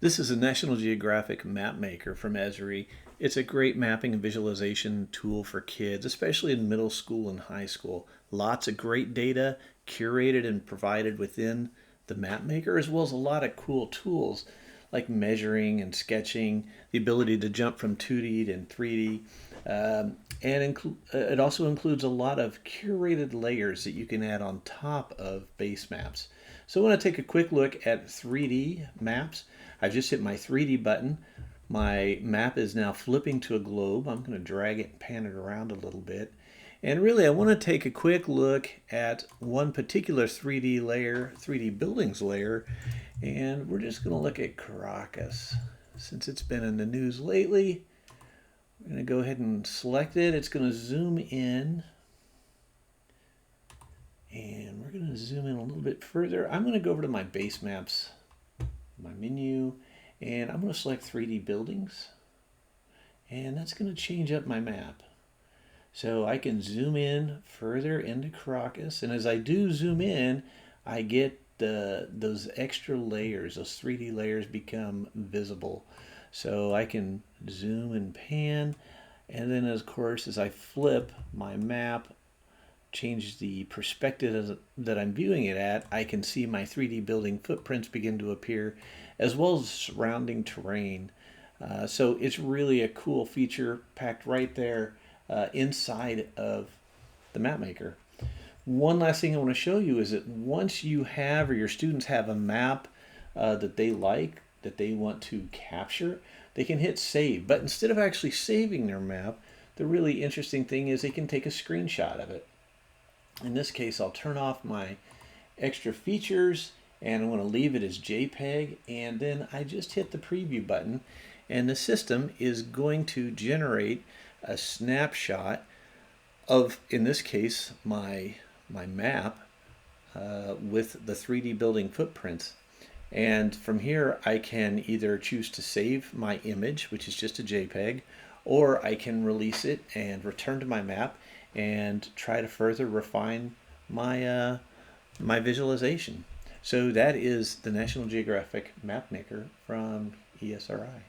This is a National Geographic MapMaker from Esri. It's a great mapping and visualization tool for kids, especially in middle school and high school. Lots of great data curated and provided within the MapMaker, as well as a lot of cool tools like measuring and sketching, the ability to jump from 2D to 3D. It also includes a lot of curated layers that you can add on top of base maps. So I want to take a quick look at 3D maps. I've just hit my 3D button. My map is now flipping to a globe. I'm going to drag it and pan it around a little bit. And really, I want to take a quick look at one particular 3D layer, 3D buildings layer, and we're just going to look at Caracas. Since it's been in the news lately, we're going to go ahead and select it. It's going to zoom in, and we're going to zoom in a little bit further. I'm going to go over to my base maps, my menu, and I'm going to select 3D buildings, and that's going to change up my map. So I can zoom in further into Caracas, and as I do zoom in, I get those extra layers, those 3D layers become visible. So I can zoom and pan, and then of course as I flip my map, change the perspective that I'm viewing it at, I can see my 3D building footprints begin to appear, as well as surrounding terrain. So it's really a cool feature packed right there inside of the MapMaker. One last thing I want to show you is that once you have, or your students have, a map that they like, that they want to capture, they can hit save. But instead of actually saving their map, the really interesting thing is they can take a screenshot of it. In this case, I'll turn off my extra features and I want to leave it as JPEG, and then I just hit the preview button and the system is going to generate a snapshot of, in this case, my map with the 3D building footprints. And from here I can either choose to save my image, which is just a JPEG, or I can release it and return to my map and try to further refine my my visualization. So that is the National Geographic MapMaker from ESRI.